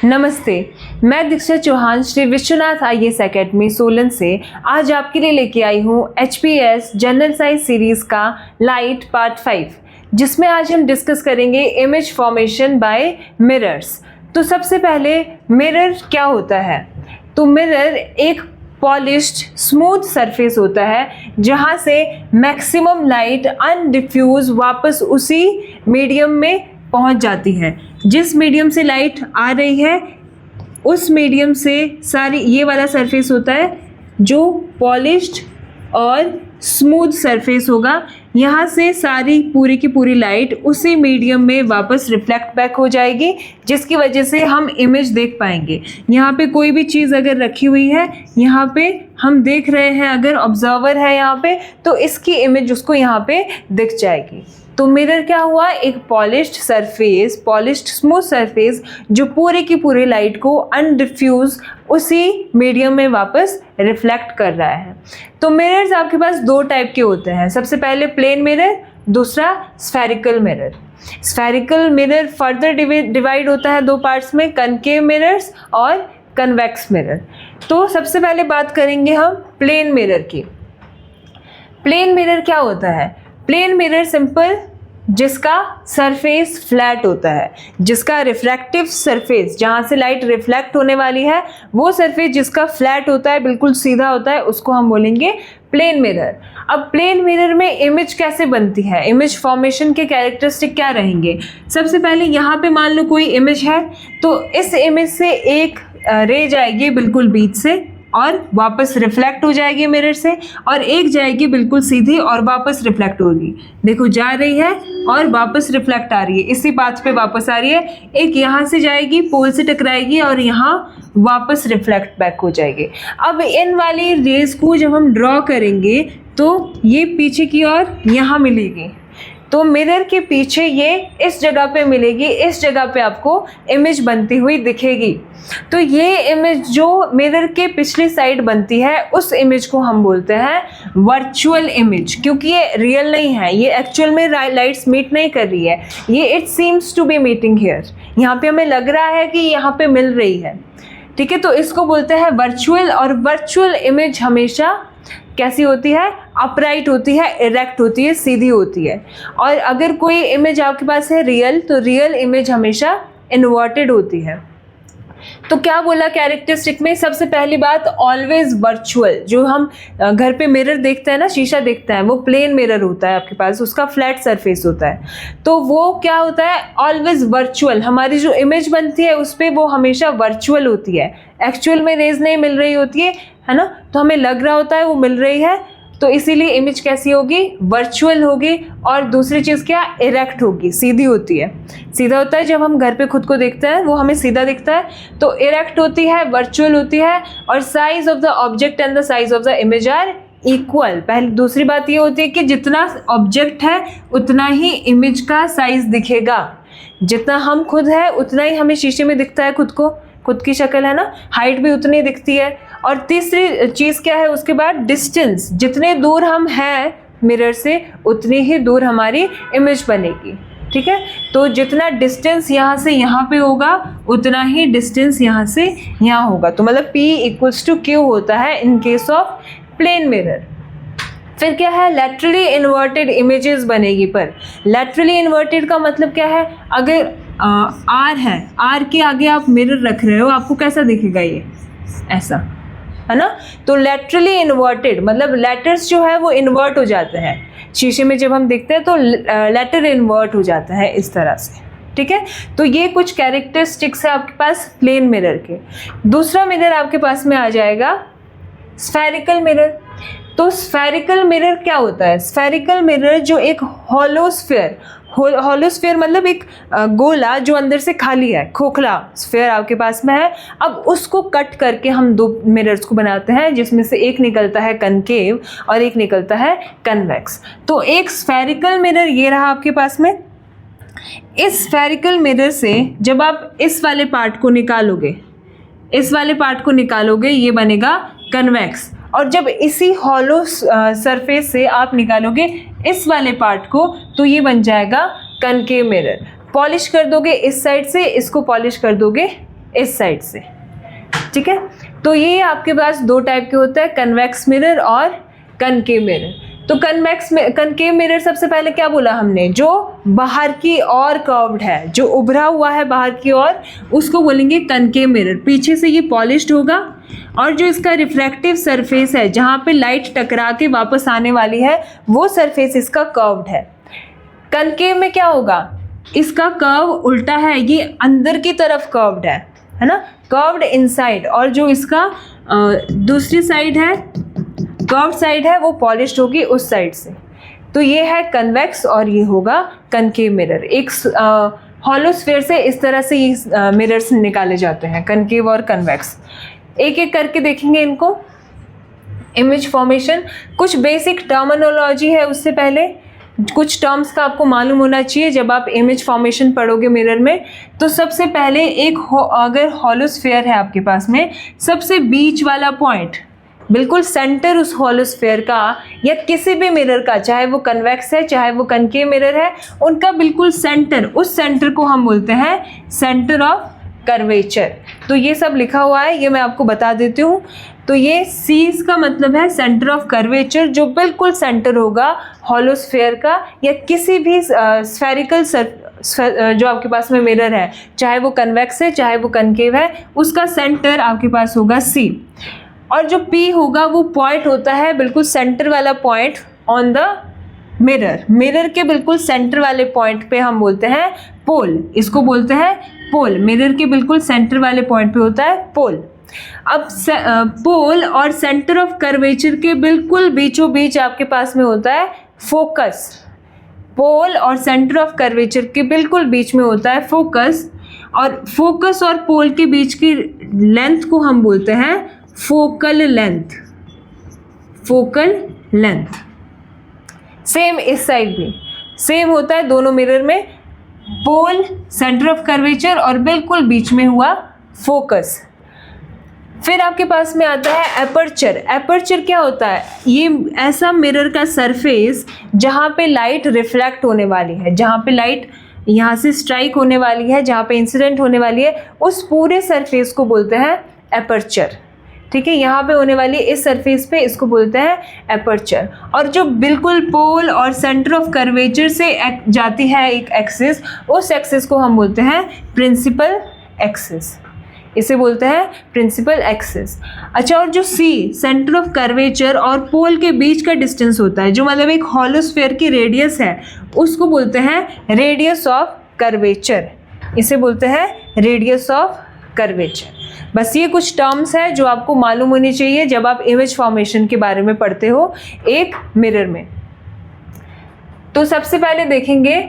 नमस्ते, मैं दीक्षा Chauhan Shri Vishwanath IAS academy Solan से आज आपके लिए लेके आई हूँ HPS जनरल साइंस सीरीज़ का लाइट पार्ट 5, जिसमें आज हम डिस्कस करेंगे इमेज फॉर्मेशन बाय मिरर्स। तो सबसे पहले मिरर क्या होता है? तो मिरर एक पॉलिश्ड स्मूथ सरफेस होता है जहाँ से मैक्सिमम लाइट अनडिफ्यूज वापस उसी मीडियम में पहुँच जाती है। जिस मीडियम से लाइट आ रही है उस मीडियम से सारी ये वाला सरफेस होता है जो पॉलिश्ड और स्मूथ सरफेस होगा। यहाँ से सारी पूरी की पूरी लाइट उसी मीडियम में वापस रिफ्लेक्ट बैक हो जाएगी, जिसकी वजह से हम इमेज देख पाएंगे। यहाँ पे कोई भी चीज़ अगर रखी हुई है, यहाँ पे हम देख रहे हैं, अगर ऑब्जर्वर है यहाँ पे, तो इसकी इमेज उसको यहाँ पे दिख जाएगी। तो मिरर क्या हुआ? एक polished surface, polished smooth surface जो पूरी की पूरी लाइट को अनडिफ्यूज उसी मीडियम में वापस रिफ्लेक्ट कर रहा है। तो मिरर्स आपके पास दो टाइप के होते हैं। सबसे पहले प्लेन मिरर, दूसरा spherical mirror. Spherical mirror further divide होता है दो पार्ट्स में, कनकेव मिरर्स और कन्वेक्स मिरर। तो सबसे पहले बात करेंगे हम प्लेन मिरर की। प्लेन मिरर क्या होता है? प्लेन मिरर सिंपल, जिसका सरफेस फ्लैट होता है, जिसका रिफ्रैक्टिव सरफेस जहाँ से लाइट रिफ्लेक्ट होने वाली है वो सरफेस जिसका फ्लैट होता है, बिल्कुल सीधा होता है, उसको हम बोलेंगे प्लेन मिरर। अब प्लेन मिरर में इमेज कैसे बनती है? इमेज फॉर्मेशन के कैरेक्टरिस्टिक क्या रहेंगे? सबसे पहले यहाँ पे मान लो कोई इमेज है, तो इस इमेज से एक रे जाएगी बिल्कुल बीच से और वापस रिफ्लेक्ट हो जाएगी मिरर से, और एक जाएगी बिल्कुल सीधी और वापस रिफ्लेक्ट होगी। देखो जा रही है और वापस रिफ्लेक्ट आ रही है, इसी पाथ पे वापस आ रही है। एक यहाँ से जाएगी, पोल से टकराएगी और यहाँ वापस रिफ्लेक्ट बैक हो जाएगी। अब इन वाली रेज को जब हम ड्रॉ करेंगे तो ये पीछे की ओर यहाँ मिलेगी, तो मिरर के पीछे ये इस जगह पे मिलेगी, इस जगह पे आपको इमेज बनती हुई दिखेगी। तो ये इमेज जो मिरर के पिछली साइड बनती है उस इमेज को हम बोलते हैं वर्चुअल इमेज, क्योंकि ये रियल नहीं है, ये एक्चुअल में लाइट्स मीट नहीं कर रही है, ये it seems to be meeting here, यहाँ पे हमें लग रहा है कि यहाँ पे मिल रही है। ठीक है, तो इसको बोलते हैं वर्चुअल। और वर्चुअल इमेज हमेशा कैसी होती है? अपराइट होती है, इरेक्ट होती है, सीधी होती है। और अगर कोई इमेज आपके पास है रियल, तो रियल इमेज हमेशा इन्वर्टेड होती है। तो क्या बोला कैरेक्टरिस्टिक में? सबसे पहली बात, ऑलवेज वर्चुअल। जो हम घर पे मिरर देखते हैं ना, शीशा देखते हैं, वो प्लेन मिरर होता है आपके पास, उसका फ्लैट सरफेस होता है। तो वो क्या होता है? Always virtual. हमारी जो इमेज बनती है उस पर वो हमेशा वर्चुअल होती है, एक्चुअल में रेज नहीं मिल रही होती है ना, तो हमें लग रहा होता है वो मिल रही है, तो इसीलिए इमेज कैसी होगी? वर्चुअल होगी। और दूसरी चीज़ क्या? इरेक्ट होगी, सीधी होती है। सीधा होता है जब हम घर पे खुद को देखते हैं, वो हमें सीधा दिखता है, तो इरेक्ट होती है, वर्चुअल होती है। और size of the object and the size of the image are equal. पहले दूसरी बात ये होती है कि जितना ऑब्जेक्ट है उतना ही इमेज का साइज दिखेगा। जितना हम खुद है उतना ही हमें शीशे में दिखता है खुद की शक्ल, है ना, हाइट भी उतनी दिखती है। और तीसरी चीज़ क्या है उसके बाद? डिस्टेंस। जितने दूर हम हैं मिरर से उतनी ही दूर हमारी इमेज बनेगी। ठीक है, तो जितना डिस्टेंस यहाँ से यहाँ पे होगा उतना ही डिस्टेंस यहाँ से यहाँ होगा। तो मतलब P = Q होता है in case of plane mirror. फिर क्या है? लैटरली इन्वर्टेड इमेजेस बनेगी। पर लैटरली इन्वर्टेड का मतलब क्या है? अगर R है, R के आगे आप मिरर रख रहे हो, आपको कैसा दिखेगा? ये ऐसा, है ना। तो लैटरली इन्वर्टेड मतलब लेटर्स जो है वो इन्वर्ट हो जाते हैं। शीशे में जब हम देखते हैं तो लेटर इन्वर्ट हो जाता है इस तरह से। ठीक है, तो ये कुछ कैरेक्टरिस्टिक्स है आपके पास प्लेन मिरर के। दूसरा मिरर आपके पास में आ जाएगा स्फेरिकल मिरर। तो स्फेरिकल मिरर क्या होता है? स्फेरिकल मिरर जो एक होलोस्फेयर मतलब एक गोला जो अंदर से खाली है, खोखला स्फेयर आपके पास में है। अब उसको कट करके हम दो मिरर्स को बनाते हैं, जिसमें से एक निकलता है कनकेव और एक निकलता है कन्वेक्स। तो एक स्फेरिकल मिरर ये रहा आपके पास में। इस स्फेरिकल मिरर से जब आप इस वाले पार्ट को निकालोगे, ये बनेगा कन्वेक्स। और जब इसी हॉलो सरफेस से आप निकालोगे इस वाले पार्ट को, तो ये बन जाएगा कनकेव मिरर। पॉलिश कर दोगे इस साइड से, इसको पॉलिश कर दोगे इस साइड से, ठीक है। तो ये आपके पास दो टाइप के होते हैं, कन्वेक्स मिरर और कनकेव मिरर। तो कनकेव मिरर सबसे पहले क्या बोला हमने, जो बाहर की ओर कर्व्ड है, जो उभरा हुआ है बाहर की ओर, उसको बोलेंगे कनकेव मिरर। पीछे से ये पॉलिश्ड होगा और जो इसका रिफ्रैक्टिव सरफेस है, जहाँ पे लाइट टकरा के वापस आने वाली है, वो सरफेस इसका कर्व्ड है। कनकेव में क्या होगा, इसका कर्व उल्टा है, ये अंदर की तरफ कर्व्ड है ना, कर्व्ड इनसाइड, और जो इसका दूसरी साइड है, कर्व्ड साइड है, वो पॉलिश्ड होगी उस साइड से। तो ये है कन्वेक्स और ये होगा कनकेव मिरर। एक हॉलो स्फीयर से इस तरह से ये मिरर्स निकाले जाते हैं, कनकेव और कन्वेक्स। एक एक करके देखेंगे इनको। इमेज फॉर्मेशन, कुछ बेसिक टर्मिनोलॉजी है, उससे पहले कुछ टर्म्स का आपको मालूम होना चाहिए जब आप इमेज फॉर्मेशन पढ़ोगे मिरर में। तो सबसे पहले अगर हॉलो स्फीयर है आपके पास में, सबसे बीच वाला पॉइंट, बिल्कुल सेंटर उस हॉलो स्फीयर का या किसी भी मिरर का, चाहे वो कन्वेक्स है चाहे वो कनकेव मिरर है, उनका बिल्कुल सेंटर, उस सेंटर को हम बोलते हैं सेंटर ऑफ कर्वेचर। तो ये सब लिखा हुआ है, ये मैं आपको बता देती हूँ। तो ये सीज का मतलब है सेंटर ऑफ कर्वेचर, जो बिल्कुल सेंटर होगा हॉलो स्फीयर का या किसी भी स्फेरिकल जो आपके पास में मिरर है, चाहे वो कन्वेक्स है चाहे वो कनकेव है, उसका सेंटर आपके पास होगा सी। और जो P होगा वो पॉइंट होता है, बिल्कुल सेंटर वाला point on the mirror, mirror के बिल्कुल सेंटर वाले पॉइंट पे हम बोलते हैं पोल, इसको बोलते हैं पोल। मिरर के बिल्कुल सेंटर वाले पॉइंट पे होता है पोल। अब पोल और सेंटर ऑफ कर्वेचर के बिल्कुल बीचों बीच आपके पास में होता है फोकस। पोल और सेंटर ऑफ कर्वेचर के बिल्कुल बीच में होता है फोकस, और फोकस और पोल के बीच की लेंथ को हम बोलते हैं focal length. Focal length same इस साइड भी सेम होता है दोनों मिरर में, पोल, सेंटर ऑफ कर्वेचर और बिल्कुल बीच में हुआ फोकस। फिर आपके पास में आता है एपर्चर। एपर्चर क्या होता है, ये ऐसा मिरर का सरफेस जहाँ पे लाइट रिफ्लेक्ट होने वाली है, जहाँ पे लाइट यहाँ से स्ट्राइक होने वाली है, जहाँ पे इंसिडेंट होने वाली है, उस पूरे सरफेस को बोलते हैं एपर्चर। ठीक है, यहाँ पे होने वाली इस सरफेस पे इसको बोलते हैं एपर्चर। और जो बिल्कुल पोल और सेंटर ऑफ कर्वेचर से जाती है एक एक्सिस, उस एक्सिस को हम बोलते हैं प्रिंसिपल एक्सिस, इसे बोलते हैं प्रिंसिपल एक्सिस। अच्छा, और जो सी सेंटर ऑफ कर्वेचर और पोल के बीच का डिस्टेंस होता है, जो मतलब एक हॉलो स्फीयर की रेडियस है, उसको बोलते हैं रेडियस ऑफ कर्वेचर, इसे बोलते हैं रेडियस ऑफ कर्वेचर। बस ये कुछ टर्म्स हैं जो आपको मालूम होनी चाहिए जब आप इमेज फॉर्मेशन के बारे में पढ़ते हो एक मिरर में। तो सबसे पहले देखेंगे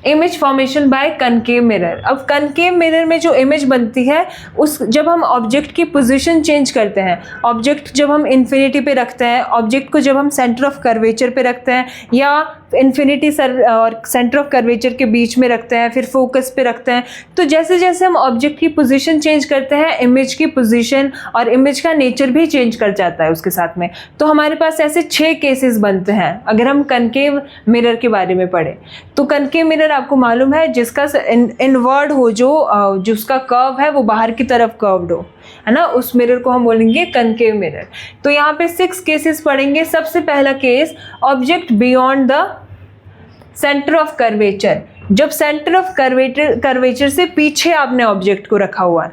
image formation by concave mirror. अब कनकेव मिरर में जो इमेज बनती है, उस जब हम ऑब्जेक्ट की पोजीशन चेंज करते हैं, ऑब्जेक्ट जब हम इन्फिनिटी पे रखते हैं, ऑब्जेक्ट को जब हम सेंटर ऑफ कर्वेचर पे रखते हैं या इन्फिनिटी और सेंटर ऑफ कर्वेचर के बीच में रखते हैं, फिर फोकस पे रखते हैं, तो जैसे जैसे हम ऑब्जेक्ट की पोजीशन चेंज करते हैं, इमेज की पोजीशन और इमेज का नेचर भी चेंज कर जाता है उसके साथ में। तो हमारे पास ऐसे 6 केसेस बनते हैं अगर हम कनकेव मिरर के बारे में पढ़ें। तो कनकेव मिरर आपको मालूम है जिसका इनवर्ड हो, जो जिसका कर्व है वो बाहर की तरफ कर्व्ड हो, है ना, उस मिरर को हम बोलेंगे कनकेव मिरर। तो यहाँ पे 6 केसेस पढ़ेंगे। सबसे पहला case, object beyond the centre of curvature. जब सेंटर ऑफ कर्वेचर से पीछे आपने ऑब्जेक्ट को रखा हुआ है,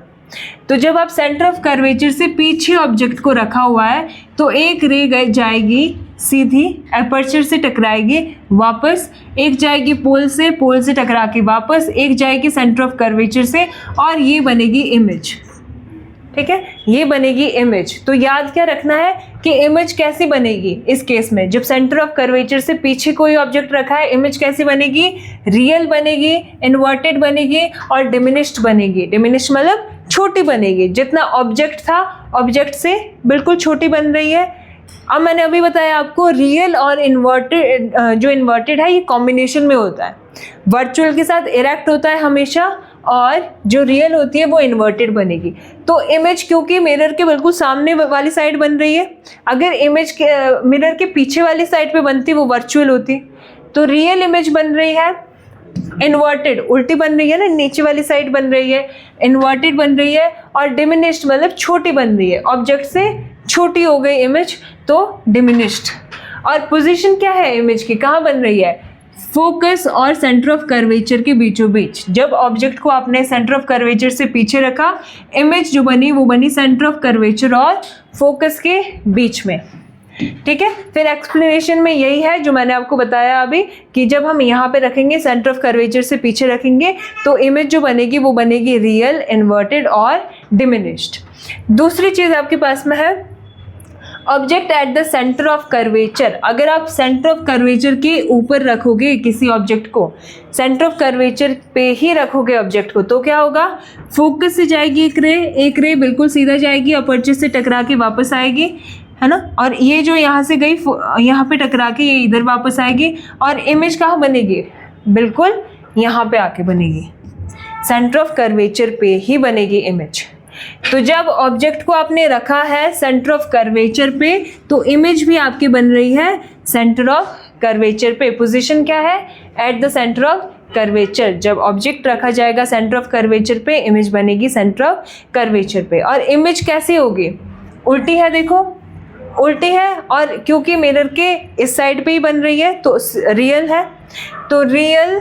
तो जब आप सेंटर ऑफ कर्वेचर से पीछे ऑब्जेक्ट को रखा हुआ है, तो एक रे जाएगी सीधी एपर्चर से टकराएगी वापस, एक जाएगी पोल से टकरा के वापस, एक जाएगी सेंटर ऑफ कर्वेचर से, और ये बनेगी इमेज। ठीक है, ये बनेगी इमेज। तो याद क्या रखना है कि इमेज कैसी बनेगी इस केस में, जब सेंटर ऑफ कर्वेचर से पीछे कोई ऑब्जेक्ट रखा है, इमेज कैसी बनेगी, रियल बनेगी, इन्वर्टेड बनेगी और डिमिनिश्ड बनेगी। डिमिनिश्ड मतलब छोटी बनेगी, जितना ऑब्जेक्ट था ऑब्जेक्ट से बिल्कुल छोटी बन रही है। अब मैंने अभी बताया आपको रियल और इन्वर्टेड, जो इन्वर्टेड है ये कॉम्बिनेशन में होता है, वर्चुअल के साथ इरेक्ट होता है हमेशा, और जो रियल होती है वो इन्वर्टेड बनेगी। तो इमेज क्योंकि मिरर के बिल्कुल सामने वाली साइड बन रही है, अगर इमेज के मिरर के पीछे वाली साइड पे बनती वो वर्चुअल होती। तो रियल इमेज बन रही है इन्वर्टेड, उल्टी बन रही है ना, नीचे वाली साइड बन रही है, इन्वर्टेड बन रही है, और डिमिनिश्ड मतलब छोटी बन रही है, ऑब्जेक्ट से छोटी हो गई इमेज तो डिमिनिश्ड। और पोजीशन क्या है इमेज की, कहाँ बन रही है, फोकस और सेंटर ऑफ कर्वेचर के बीचों बीच। जब ऑब्जेक्ट को आपने सेंटर ऑफ कर्वेचर से पीछे रखा, इमेज जो बनी वो बनी सेंटर ऑफ कर्वेचर और फोकस के बीच में। ठीक है, फिर एक्सप्लेनेशन में यही है जो मैंने आपको बताया अभी, कि जब हम यहाँ पे रखेंगे सेंटर ऑफ कर्वेचर से पीछे रखेंगे तो इमेज जो बनेगी वो बनेगी रियल, इन्वर्टेड और डिमिनिश्ड। दूसरी चीज़ आपके पास में है object at the centre of curvature. अगर आप सेंटर ऑफ कर्वेचर के ऊपर रखोगे किसी ऑब्जेक्ट को, सेंटर ऑफ कर्वेचर पे ही रखोगे ऑब्जेक्ट को, तो क्या होगा, फोकस से जाएगी एक रे बिल्कुल सीधा जाएगी, अपर्चर से टकरा के वापस आएगी, है ना, और ये जो यहाँ से गई यहाँ पे टकरा के ये इधर वापस आएगी, और इमेज कहाँ बनेगी, बिल्कुल यहाँ पे आके बनेगी, सेंटर ऑफ कर्वेचर पे ही बनेगी इमेज। तो जब ऑब्जेक्ट को आपने रखा है सेंटर ऑफ कर्वेचर पे तो इमेज भी आपकी बन रही है सेंटर ऑफ कर्वेचर पे। पोजीशन क्या है, at the centre of curvature. जब ऑब्जेक्ट रखा जाएगा सेंटर ऑफ कर्वेचर पे, इमेज बनेगी सेंटर ऑफ कर्वेचर पे। और इमेज कैसी होगी, उल्टी है, देखो उल्टी है, और क्योंकि मिरर के इस साइड पे ही बन रही है तो रियल है, तो रियल,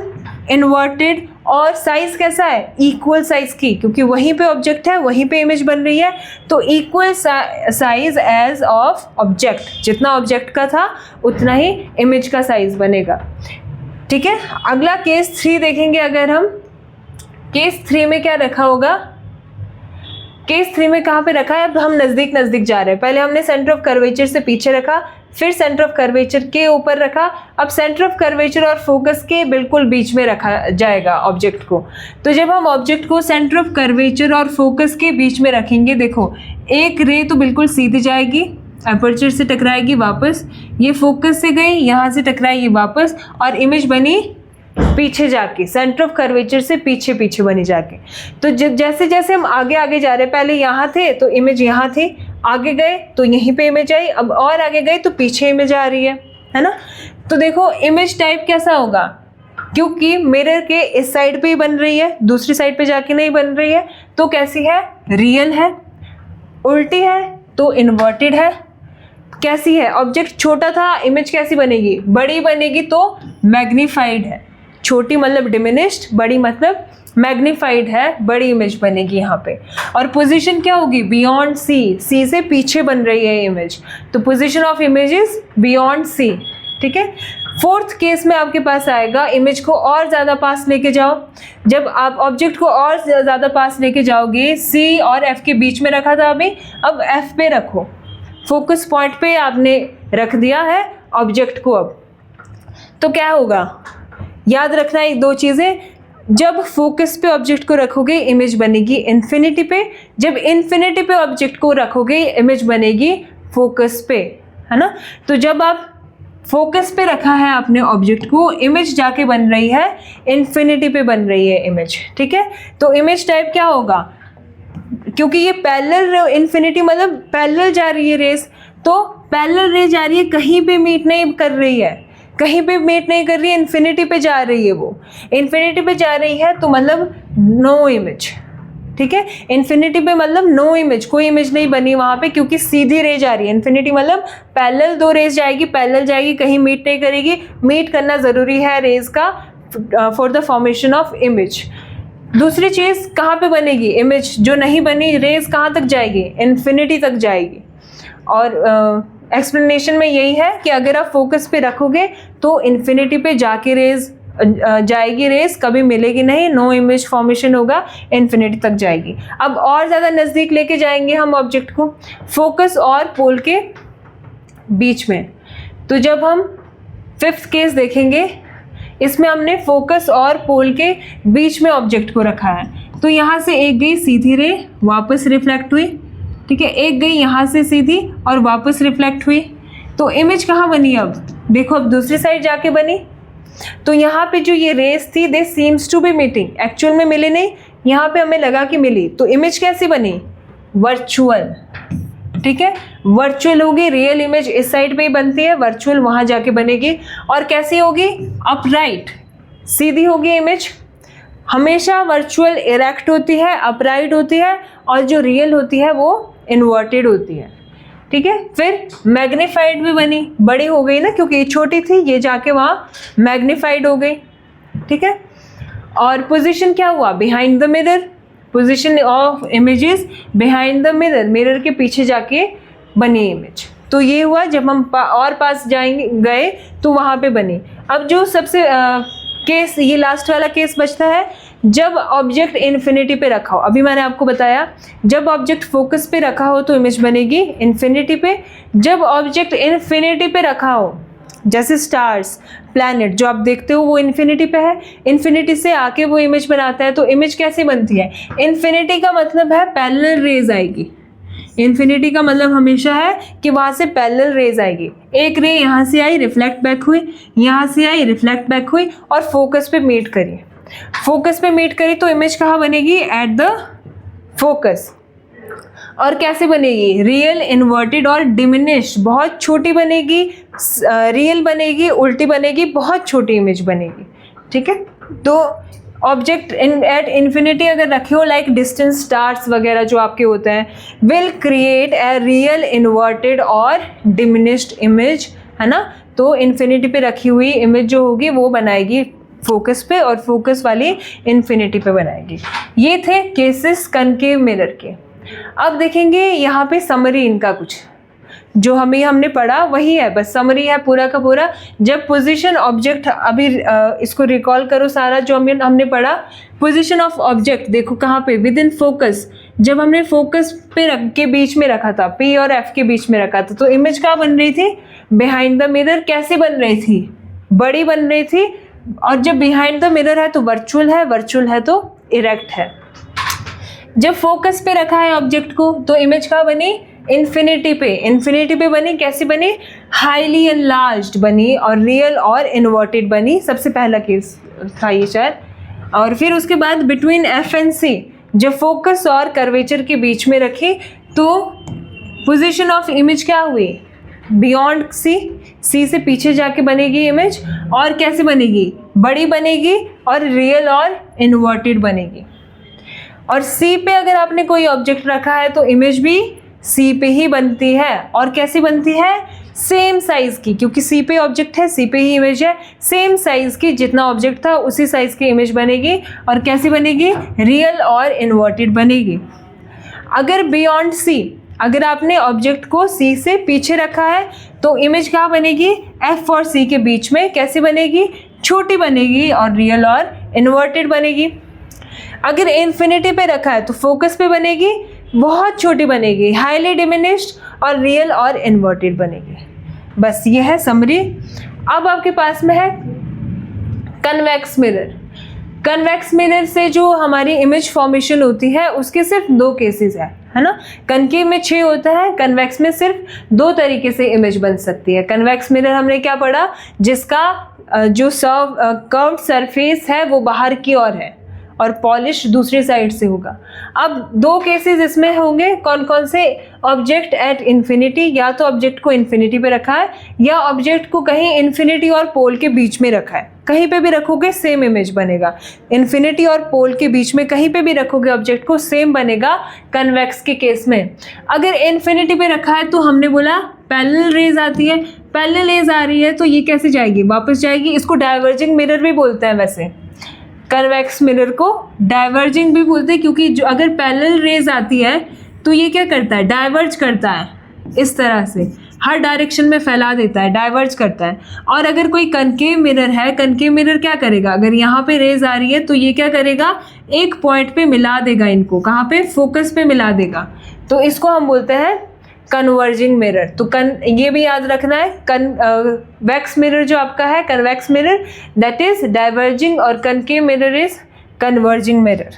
इन्वर्टेड, और साइज कैसा है, इक्वल साइज की, क्योंकि वहीं पे ऑब्जेक्ट है वहीं पे इमेज बन रही है, तो equal size as of object, जितना ऑब्जेक्ट का था उतना ही इमेज का साइज बनेगा। ठीक है, अगला केस 3 देखेंगे। अगर हम केस 3 में क्या रखा होगा, केस 3 में कहाँ पे रखा है, अब हम नज़दीक नज़दीक जा रहे हैं। पहले हमने सेंटर ऑफ कर्वेचर से पीछे रखा, फिर सेंटर ऑफ कर्वेचर के ऊपर रखा, अब सेंटर ऑफ कर्वेचर और फोकस के बिल्कुल बीच में रखा जाएगा ऑब्जेक्ट को। तो जब हम ऑब्जेक्ट को सेंटर ऑफ कर्वेचर और फोकस के बीच में रखेंगे, देखो एक रे तो बिल्कुल सीधी जाएगी, अपर्चर से टकराएगी वापस, ये फोकस से गई, यहाँ से टकराएगी वापस, और इमेज बनी पीछे जाके, सेंटर ऑफ कर्वेचर से पीछे पीछे बनी जाके। तो जैसे जैसे हम आगे आगे जा रहे हैं, पहले यहाँ थे तो इमेज यहाँ थी, आगे गए तो यहीं पे इमेज आई, अब और आगे गए तो पीछे इमेज आ रही है ना। तो देखो इमेज टाइप कैसा होगा, क्योंकि मिरर के इस साइड पे ही बन रही है, दूसरी साइड पे जाके नहीं बन रही है, तो कैसी है, रियल है, उल्टी है तो इन्वर्टेड है, कैसी है, ऑब्जेक्ट छोटा था, इमेज कैसी बनेगी, बड़ी बनेगी तो मैग्नीफाइड है, छोटी मतलब डिमिनिश्ड, बड़ी मतलब मैग्नीफाइड है, बड़ी इमेज बनेगी यहाँ पे। और पोजीशन क्या होगी, बियॉन्ड सी, सी से पीछे बन रही है इमेज, तो position of image is beyond C. ठीक है, फोर्थ केस में आपके पास आएगा इमेज को और ज़्यादा पास लेके जाओ। जब आप ऑब्जेक्ट को और ज़्यादा पास लेके जाओगे, सी और एफ के बीच में रखा था अभी, अब एफ पे रखो, फोकस पॉइंट पे आपने रख दिया है ऑब्जेक्ट को। अब तो क्या होगा, याद रखना है 2 चीज़ें, जब फोकस पे ऑब्जेक्ट को रखोगे इमेज बनेगी इन्फिनिटी पे, जब इन्फिनिटी पे ऑब्जेक्ट को रखोगे इमेज बनेगी फोकस पे, है ना। तो जब आप फोकस पे रखा है आपने ऑब्जेक्ट को, इमेज जाके बन रही है इन्फिनिटी पे बन रही है इमेज। ठीक है, तो इमेज टाइप क्या होगा, क्योंकि ये पैरेलल, इन्फिनिटी मतलब पैरेलल जा रही है रेस, तो पैरेलल रे जा रही है, कहीं पे मीट नहीं कर रही है, कहीं पे मीट नहीं कर रही है, इन्फिनिटी पे जा रही है, वो इन्फिनिटी पे जा रही है, तो मतलब नो इमेज। ठीक है, इन्फिनिटी पे मतलब नो इमेज, कोई इमेज नहीं बनी वहाँ पे, क्योंकि सीधी रे जा रही है। इन्फिनिटी मतलब पैरेलल 2 रेज जाएगी, पैरेलल जाएगी, कहीं मीट नहीं करेगी, मीट करना ज़रूरी है रेज का for the formation of image. दूसरी चीज़ कहाँ पे बनेगी इमेज, जो नहीं बनी रेज कहाँ तक जाएगी, इन्फिनिटी तक जाएगी। और एक्सप्लेनेशन में यही है कि अगर आप फोकस पे रखोगे तो इन्फिनिटी पे जाके रेज जाएगी, रेस कभी मिलेगी नहीं, नो इमेज फॉर्मेशन होगा, इन्फिनिटी तक जाएगी। अब और ज़्यादा नज़दीक लेके जाएंगे हम ऑब्जेक्ट को, फोकस और पोल के बीच में। तो जब हम 5th केस देखेंगे, इसमें हमने फोकस और पोल के बीच में ऑब्जेक्ट को रखा है। तो यहाँ से एक गई सीधी रे, वापस रिफ्लेक्ट हुई, ठीक है, एक गई यहाँ से सीधी और वापस रिफ्लेक्ट हुई, तो इमेज कहाँ बनी, अब देखो अब दूसरी साइड जाके बनी। तो यहाँ पे जो ये रेस थी, they seems to be meeting, actual में मिली नहीं, यहाँ पे हमें लगा कि मिली, तो इमेज कैसी बनी, वर्चुअल। ठीक है, वर्चुअल होगी, रियल इमेज इस साइड पे ही बनती है, वर्चुअल वहाँ जाके बनेगी। और कैसी होगी, अपराइट, सीधी होगी इमेज, हमेशा वर्चुअल इरेक्ट होती है, अपराइट होती है, और जो रियल होती है वो इन्वर्टेड होती है। ठीक है, फिर मैग्नीफाइड भी बनी, बड़ी हो गई ना, क्योंकि ये छोटी थी, ये जाके वहाँ मैग्नीफाइड हो गई। ठीक है, और पोजीशन क्या हुआ, behind the mirror, position of images behind the mirror, mirror के पीछे जाके बनी इमेज। तो ये हुआ, जब हम और पास गए तो वहाँ पे बनी। अब जो सबसे केस, ये लास्ट वाला केस बचता है, जब ऑब्जेक्ट इन्फिनिटी पे रखा हो। अभी मैंने आपको बताया, जब ऑब्जेक्ट फोकस पे रखा हो तो इमेज बनेगी इन्फिनिटी पे। जब ऑब्जेक्ट इन्फिनिटी पे रखा हो, जैसे स्टार्स, प्लैनेट जो आप देखते हो वो इन्फिनिटी पे है, इन्फिनिटी से आके वो इमेज बनाता है, तो इमेज कैसे बनती है? इन्फिनिटी का मतलब है पैरेलल रेज आएगी। इन्फिनिटी का मतलब हमेशा है कि वहाँ से पैरेलल रेज आएगी। एक रे यहाँ से आई, रिफ्लेक्ट बैक हुई, यहाँ से आई, रिफ्लेक्ट बैक हुई, और फोकस पे मीट करी। फोकस पे मीट करी तो इमेज कहाँ बनेगी? At the focus. और कैसे बनेगी? रियल, इन्वर्टेड और डिमिनिश्ड। बहुत छोटी बनेगी, रियल बनेगी, उल्टी बनेगी, बहुत छोटी इमेज बनेगी। ठीक है, तो ऑब्जेक्ट एट इन्फिनिटी अगर रखे हो, लाइक डिस्टेंस स्टार्स वगैरह जो आपके होते हैं, will create a real, inverted और डिमिनिश्ड इमेज, है ना। तो इन्फिनिटी पे रखी हुई इमेज जो होगी वो बनाएगी फोकस पे, और फोकस वाली इन्फिनिटी पे बनाएगी। ये थे केसेस कनकेव मिरर के। अब देखेंगे यहाँ पे समरी इनका, कुछ जो हमने पढ़ा वही है, बस समरी है पूरा का पूरा। जब पोजीशन ऑब्जेक्ट, अभी इसको रिकॉल करो सारा जो हमने पढ़ा। पोजीशन ऑफ ऑब्जेक्ट देखो कहाँ पे, विद इन फोकस। जब हमने फोकस पे के बीच में रखा था, P और F के बीच में रखा था, तो इमेज कहाँ बन रही थी? Behind the mirror. कैसे बन रही थी? बड़ी बन रही थी। और जब बिहाइंड द मिरर है तो वर्चुअल है, वर्चुअल है तो इरेक्ट है। जब फोकस पे रखा है ऑब्जेक्ट को तो इमेज कहाँ बनी? इन्फिनिटी पे। इन्फिनिटी पे बनी, कैसी बनी? हाईली एनलार्ज्ड बनी, और रियल और इन्वर्टेड बनी। सबसे पहला केस था ये शायद। और फिर उसके बाद बिटवीन F एंड C, जब फोकस और कर्वेचर के बीच में रखी तो पोजीशन ऑफ इमेज क्या हुई? बियॉन्ड C, C से पीछे जाके बनेगी इमेज। और कैसे बनेगी? बड़ी बनेगी, और रियल और इन्वर्टेड बनेगी। और C पे अगर आपने कोई ऑब्जेक्ट रखा है तो इमेज भी C पे ही बनती है। और कैसी बनती है? सेम साइज की, क्योंकि C पे ऑब्जेक्ट है, C पे ही इमेज है। सेम साइज की, जितना ऑब्जेक्ट था उसी साइज की इमेज बनेगी। और कैसी बनेगी? रियल और इन्वर्टेड बनेगी। अगर बियॉन्ड C, अगर आपने ऑब्जेक्ट को C से पीछे रखा है तो इमेज कहाँ बनेगी? F और C के बीच में। कैसी बनेगी? छोटी बनेगी, और रियल और इन्वर्टेड बनेगी। अगर इन्फिनिटी पे रखा है तो फोकस पे बनेगी, बहुत छोटी बनेगी, हाईली डिमिनिश्ड, और रियल और इन्वर्टेड बनेगी। बस ये है समरी। अब आपके पास में है कन्वेक्स मिरर। कन्वेक्स मिरर से जो हमारी इमेज फॉर्मेशन होती है उसके सिर्फ 2 केसेस है ना। कनकेव में 6 होता है, कन्वेक्स में सिर्फ 2 तरीके से इमेज बन सकती है। कन्वेक्स मिरर हमने क्या पढ़ा? जिसका जो कर्व्ड सरफेस है वो बाहर की ओर है और पॉलिश दूसरी साइड से होगा। अब 2 केसेस इसमें होंगे, कौन कौन से? ऑब्जेक्ट एट इन्फिनिटी, या तो ऑब्जेक्ट को इन्फिनिटी पे रखा है, या ऑब्जेक्ट को कहीं इन्फिनिटी और पोल के बीच में रखा है। कहीं पे भी रखोगे सेम इमेज बनेगा। इन्फिनिटी और पोल के बीच में कहीं पे भी रखोगे ऑब्जेक्ट को, सेम बनेगा कन्वेक्स के केस में। अगर इन्फिनिटी पे रखा है तो हमने बोला पैरेलल रेज आती है, पैरेलल रेज आ रही है तो ये कैसे जाएगी? वापस जाएगी। इसको डाइवर्जिंग मिरर भी बोलते हैं वैसे। कन्वेक्स मिरर को डाइवर्जिंग भी बोलते हैं, क्योंकि जो अगर पैरेलल रेज आती है तो ये क्या करता है? डाइवर्ज करता है, इस तरह से हर डायरेक्शन में फैला देता है, डाइवर्ज करता है। और अगर कोई कनकेव मिरर है, कनकेव मिरर क्या करेगा? अगर यहाँ पे रेज आ रही है तो ये क्या करेगा? एक पॉइंट पे मिला देगा इनको। कहाँ पे? फोकस पे मिला देगा। तो इसको हम बोलते हैं कन्वर्जिंग मिरर। तो ये भी याद रखना है, कन्वेक्स मिरर जो आपका है, convex mirror that is diverging, और concave mirror is converging mirror.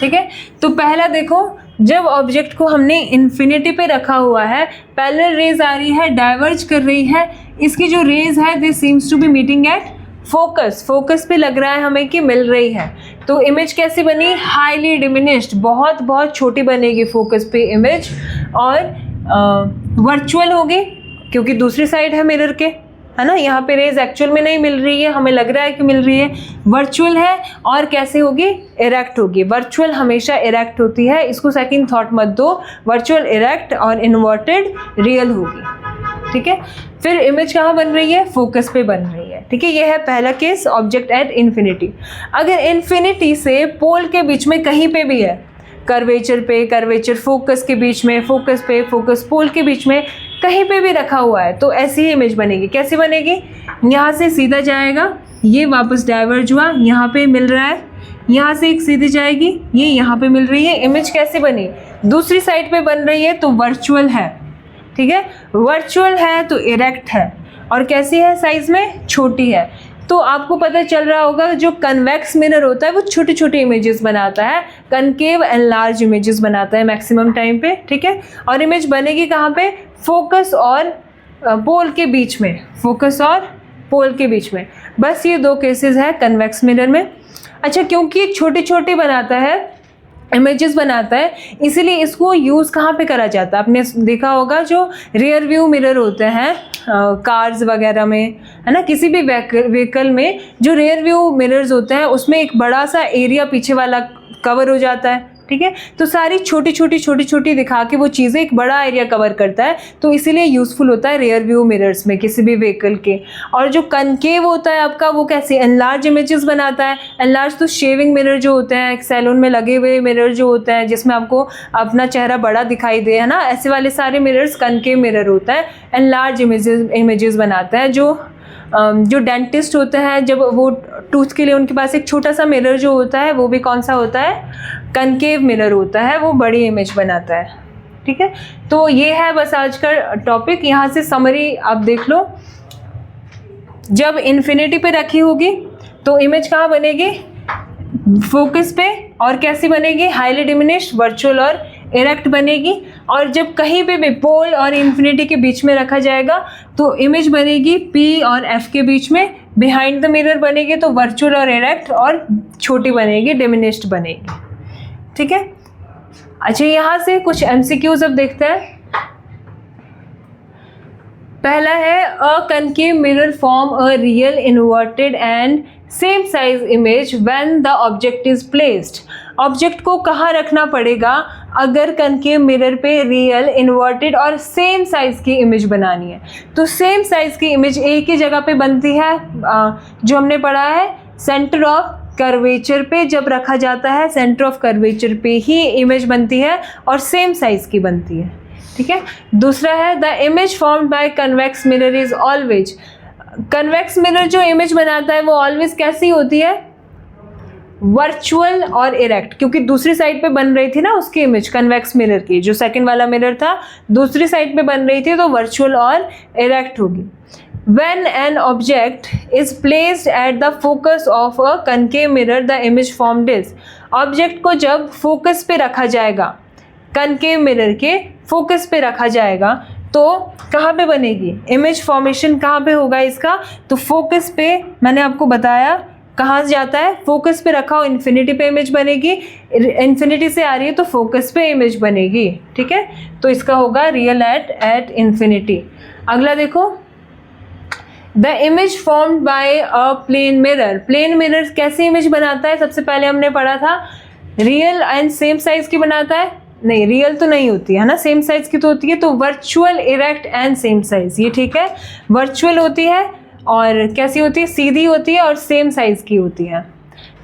ठीक है, तो पहला देखो, जब ऑब्जेक्ट को हमने इन्फिनिटी पे रखा हुआ है, पैरेलल रेज आ रही है, डाइवर्ज कर रही है, इसकी जो रेज है this seems to be meeting at focus. Focus पे लग रहा है हमें कि मिल रही है, तो इमेज कैसी बनी? हाईली डिमिनिश्ड, बहुत बहुत छोटी बनेगी फोकस पे इमेज, और वर्चुअल होगी क्योंकि दूसरी साइड है मिरर के। है ना, यहाँ पे रेज एक्चुअल में नहीं मिल रही है, हमें लग रहा है कि मिल रही है, वर्चुअल है और कैसे होगी, इरेक्ट होगी। वर्चुअल हमेशा इरेक्ट होती है, इसको सेकंड थॉट मत दो, वर्चुअल इरेक्ट और इन्वर्टेड रियल होगी, ठीक है। फिर इमेज कहाँ बन रही है, फोकस पे बन रही है, ठीक है। ये है पहला केस, ऑब्जेक्ट एट इन्फिनिटी। अगर इन्फिनिटी से पोल के बीच में कहीं पे भी है, कर्वेचर पे, कर्वेचर फोकस के बीच में, फोकस पे, फोकस पोल के बीच में, कहीं पे भी रखा हुआ है, तो ऐसी ही इमेज बनेगी। कैसे बनेगी, यहाँ से सीधा जाएगा, ये वापस डाइवर्ज हुआ, यहाँ पे मिल रहा है, यहाँ से एक सीधी जाएगी, ये यहाँ पे मिल रही है। इमेज कैसे बनी, दूसरी साइड पे बन रही है तो वर्चुअल है, ठीक है। वर्चुअल है तो इरेक्ट है, और कैसी है, साइज में छोटी है। तो आपको पता चल रहा होगा जो कन्वेक्स मिरर होता है वो छोटी छोटी इमेजेस बनाता है, कनकेव एंड लार्ज इमेजेस बनाता है मैक्सिमम टाइम पे, ठीक है। और इमेज बनेगी कहाँ पे, फोकस और पोल के बीच में, फोकस और पोल के बीच में। बस ये दो केसेस है कन्वेक्स मिरर में। अच्छा, क्योंकि छोटी छोटी बनाता है, इमेजेस बनाता है, इसीलिए इसको यूज़ कहाँ पे करा जाता है, आपने देखा होगा जो रियर व्यू मिरर होते हैं कार्स वगैरह में, है ना, किसी भी व्हीकल में जो रियर व्यू मिरर्स होते हैं उसमें एक बड़ा सा एरिया पीछे वाला कवर हो जाता है, ठीक है। तो सारी छोटी छोटी दिखा के वो चीज़ें एक बड़ा एरिया कवर करता है, तो इसीलिए यूज़फुल होता है रियर व्यू मिरर्स में किसी भी व्हीकल के। और जो कनकेव होता है आपका, वो कैसे, एनलार्ज इमेजेस बनाता है। एनलार्ज तो शेविंग मिरर जो होते हैं, सैलून में लगे हुए मिरर जो होते हैं जिसमें आपको अपना चेहरा बड़ा दिखाई दे, है ना, ऐसे वाले सारे मिरर्स कनकेव मिरर होता है। एनलार्ज इमेजेस बनाता है। जो डेंटिस्ट होते हैं, जब वो टूथ के लिए उनके पास एक छोटा सा मिरर जो होता है वो भी कौन सा होता है, कनकेव मिरर होता है, वो बड़ी इमेज बनाता है, ठीक है। तो ये है बस आज का टॉपिक। यहाँ से समरी आप देख लो, जब इन्फिनिटी पे रखी होगी तो इमेज कहाँ बनेगी, फोकस पे, और कैसी बनेगी, हाईली डिमिनिश्ड, वर्चुअल और इरेक्ट बनेगी। और जब कहीं पे भी पोल और इन्फिनिटी के बीच में रखा जाएगा तो इमेज बनेगी P और F के बीच में, बिहाइंड द मिरर बनेगी तो वर्चुअल और इरेक्ट, और छोटी बनेगी, डिमिनिश्ड बनेगी, ठीक है। अच्छा, यहाँ से कुछ MCQs अब देखते हैं। पहला है, a concave mirror form a real inverted and same size image when the object is placed. Object को कहाँ रखना पड़ेगा अगर कनकेव मिरर पे रियल, इन्वर्टेड और सेम साइज की इमेज बनानी है। तो सेम साइज की इमेज एक ही जगह पे बनती है, जो हमने पढ़ा है सेंटर ऑफ कर्वेचर पे जब रखा जाता है, सेंटर ऑफ कर्वेचर पे ही इमेज बनती है और सेम साइज की बनती है, ठीक है। दूसरा है, the image formed bye convex mirror is always. Convex mirror जो इमेज बनाता है वो ऑलवेज कैसी होती है, वर्चुअल और इरेक्ट, क्योंकि दूसरी साइड पे बन रही थी ना उसकी इमेज, कन्वेक्स मिरर की, जो सेकंड वाला मिरर था दूसरी साइड पे बन रही थी, तो वर्चुअल और इरेक्ट होगी। When an object is placed at the focus of a concave mirror, the image formed is। Object को जब फोकस पे रखा जाएगा, कनकेव मिरर के फोकस पे रखा जाएगा, तो कहाँ पे बनेगी इमेज फॉर्मेशन, कहाँ पे होगा इसका, तो फोकस पे। मैंने आपको बताया कहाँ से जाता है, फोकस पे रखा हो, इन्फिनिटी पे इमेज बनेगी, इन्फिनिटी से आ रही है तो फोकस पे इमेज बनेगी, ठीक है। तो इसका होगा रियल एट इन्फिनिटी। अगला देखो, the image formed by a plane mirror. Plane mirror कैसे इमेज बनाता है, सबसे पहले हमने पढ़ा था रियल एंड सेम साइज की बनाता है, नहीं रियल तो नहीं होती है ना, सेम साइज की तो होती है, तो virtual, erect and same size, ये ठीक है। वर्चुअल होती है और कैसी होती है, सीधी होती है और सेम साइज की होती है,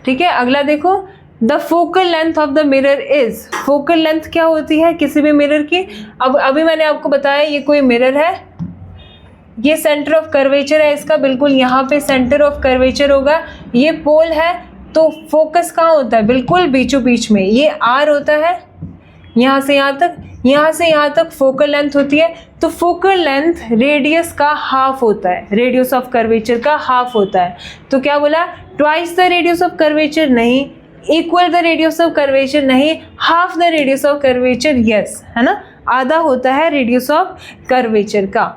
ठीक है। अगला देखो, the focal length of the mirror is. Focal length क्या होती है किसी भी मिरर की, अब अभी मैंने आपको बताया ये कोई मिरर है, ये सेंटर ऑफ कर्वेचर है इसका, बिल्कुल यहाँ पे सेंटर ऑफ कर्वेचर होगा। ये पोल है तो फोकस कहाँ होता है, बिल्कुल बीचों बीच में, ये R होता है, यहाँ से यहाँ तक, यहाँ से यहाँ तक फोकल लेंथ होती है। तो फोकल लेंथ रेडियस का हाफ होता है, रेडियस ऑफ कर्वेचर का हाफ होता है। तो क्या बोला, twice the radius of curvature नहीं, equal the radius of curvature नहीं, half the radius of curvature, yes, है ना, आधा होता है रेडियस ऑफ कर्वेचर का।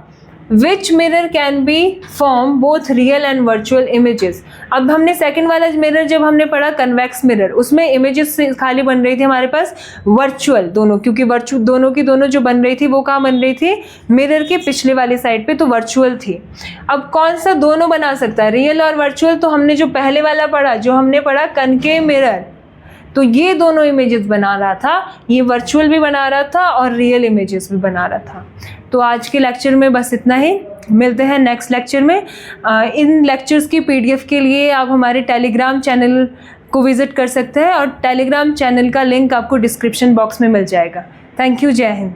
Which mirror can be form both real and virtual images. अब हमने सेकंड वाला मिरर जब हमने पढ़ा कन्वेक्स मिरर, उसमें इमेजेस खाली बन रही थी हमारे पास वर्चुअल दोनों, क्योंकि दोनों की दोनों जो बन रही थी वो कहाँ बन रही थी, मिरर के पिछले वाली साइड पे, तो वर्चुअल थी। अब कौन सा दोनों बना सकता है, रियल और वर्चुअल? तो हमने जो पहले वाला पढ़ा, जो हमने पढ़ा कनकेव मिरर, तो ये दोनों इमेजेस बना रहा था, ये वर्चुअल भी बना रहा था और रियल इमेजेस भी बना रहा था। तो आज के लेक्चर में बस इतना ही, मिलते हैं नेक्स्ट लेक्चर में। इन लेक्चर्स की PDF के लिए आप हमारे टेलीग्राम चैनल को विज़िट कर सकते हैं और टेलीग्राम चैनल का लिंक आपको डिस्क्रिप्शन बॉक्स में मिल जाएगा। थैंक यू, जय हिंद।